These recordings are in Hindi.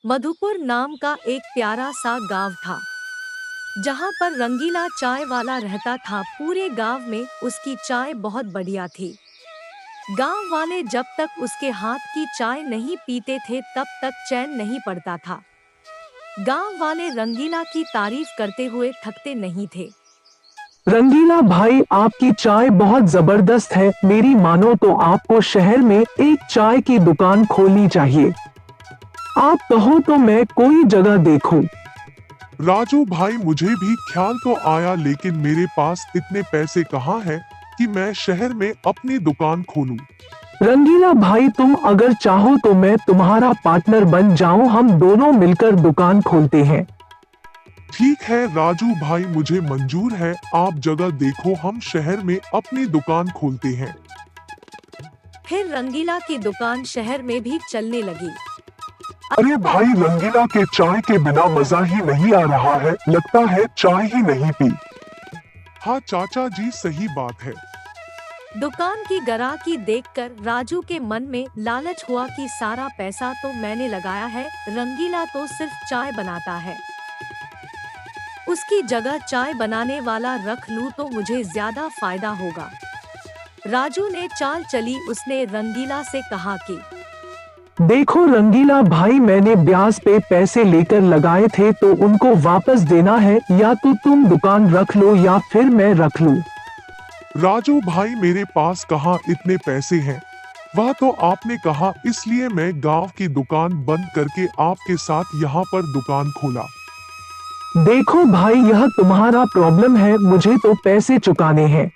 मधुपुर नाम का एक प्यारा सा गांव था जहां पर रंगीला चाय वाला रहता था। पूरे गांव में उसकी चाय बहुत बढ़िया थी। गांव वाले जब तक उसके हाथ की चाय नहीं पीते थे तब तक चैन नहीं पड़ता था। गांव वाले रंगीला की तारीफ करते हुए थकते नहीं थे। रंगीला भाई, आपकी चाय बहुत जबरदस्त है। मेरी मानो तो आपको शहर में एक चाय की दुकान खोलनी चाहिए। आप कहो तो मैं कोई जगह देखूं। राजू भाई, मुझे भी ख्याल तो आया, लेकिन मेरे पास इतने पैसे कहाँ हैं कि मैं शहर में अपनी दुकान खोलूं। रंगीला भाई, तुम अगर चाहो तो मैं तुम्हारा पार्टनर बन जाऊं। हम दोनों मिलकर दुकान खोलते हैं। ठीक है राजू भाई, मुझे मंजूर है। आप जगह देखो, हम शहर में अपनी दुकान खोलते हैं। फिर रंगीला की दुकान शहर में भी चलने लगी। अरे भाई, रंगीला के चाय के बिना मजा ही नहीं आ रहा है। लगता है चाय ही नहीं पी। हाँ चाचा जी, सही बात है। दुकान की ग्राहकी देखकर राजू के मन में लालच हुआ कि सारा पैसा तो मैंने लगाया है, रंगीला तो सिर्फ चाय बनाता है, उसकी जगह चाय बनाने वाला रख लूं तो मुझे ज्यादा फायदा होगा। राजू ने चाल चली। उसने रंगीला से कहा कि देखो रंगीला भाई, मैंने ब्याज पे पैसे लेकर लगाए थे तो उनको वापस देना है। या तो तुम दुकान रख लो या फिर मैं रख लूं। राजू भाई, मेरे पास कहाँ इतने पैसे हैं। वह तो आपने कहा, इसलिए मैं गांव की दुकान बंद करके आपके साथ यहाँ पर दुकान खोला। देखो भाई, यह तुम्हारा प्रॉब्लम है, मुझे तो पैसे चुकाने हैं।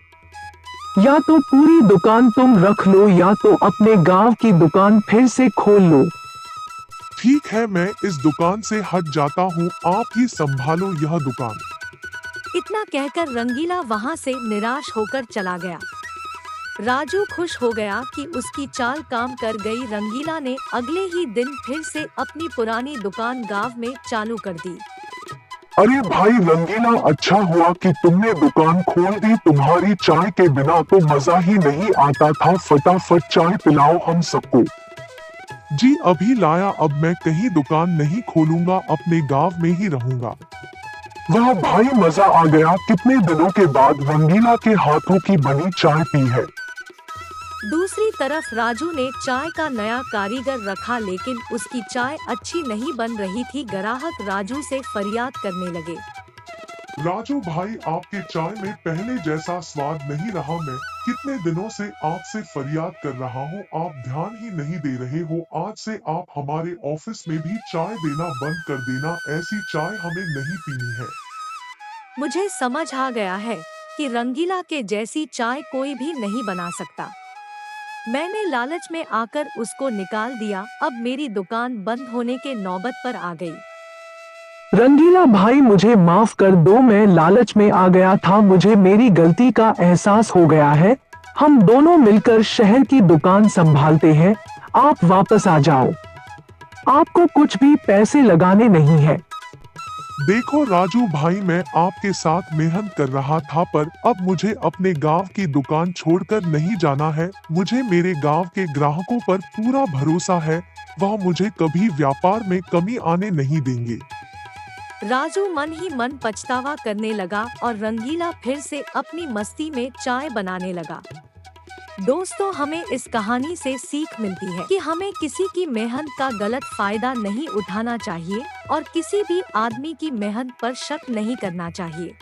या तो पूरी दुकान तुम रख लो या तो अपने गांव की दुकान फिर से खोल लो। ठीक है, मैं इस दुकान से हट जाता हूँ, आप ही संभालो यह दुकान। इतना कहकर रंगीला वहां से निराश होकर चला गया। राजू खुश हो गया कि उसकी चाल काम कर गई। रंगीला ने अगले ही दिन फिर से अपनी पुरानी दुकान गांव में चालू कर दी। अरे भाई रंगीला, अच्छा हुआ कि तुमने दुकान खोल दी। तुम्हारी चाय के बिना तो मजा ही नहीं आता था। फटाफट चाय पिलाओ हम सबको। जी अभी लाया। अब मैं कहीं दुकान नहीं खोलूंगा, अपने गांव में ही रहूंगा। वाह भाई, मजा आ गया। कितने दिनों के बाद रंगीला के हाथों की बनी चाय पी है। दूसरी तरफ राजू ने चाय का नया कारीगर रखा, लेकिन उसकी चाय अच्छी नहीं बन रही थी। ग्राहक राजू से फरियाद करने लगे। राजू भाई, आपके चाय में पहले जैसा स्वाद नहीं रहा। मैं कितने दिनों से आपसे फरियाद कर रहा हूँ, आप ध्यान ही नहीं दे रहे हो। आज से आप हमारे ऑफिस में भी चाय देना बंद कर देना। ऐसी चाय हमें नहीं पीनी है। मुझे समझ आ गया है कि रंगीला के जैसी चाय कोई भी नहीं बना सकता। मैंने लालच में आकर उसको निकाल दिया। अब मेरी दुकान बंद होने के नौबत पर आ गई। रंगीला भाई, मुझे माफ कर दो, मैं लालच में आ गया था। मुझे मेरी गलती का एहसास हो गया है। हम दोनों मिलकर शहर की दुकान संभालते हैं। आप वापस आ जाओ, आपको कुछ भी पैसे लगाने नहीं है। देखो राजू भाई, मैं आपके साथ मेहनत कर रहा था, पर अब मुझे अपने गांव की दुकान छोड़कर नहीं जाना है। मुझे मेरे गांव के ग्राहकों पर पूरा भरोसा है। वह मुझे कभी व्यापार में कमी आने नहीं देंगे। राजू मन ही मन पछतावा करने लगा और रंगीला फिर से अपनी मस्ती में चाय बनाने लगा। दोस्तों, हमें इस कहानी से सीख मिलती है कि हमें किसी की मेहनत का गलत फायदा नहीं उठाना चाहिए और किसी भी आदमी की मेहनत पर शक नहीं करना चाहिए।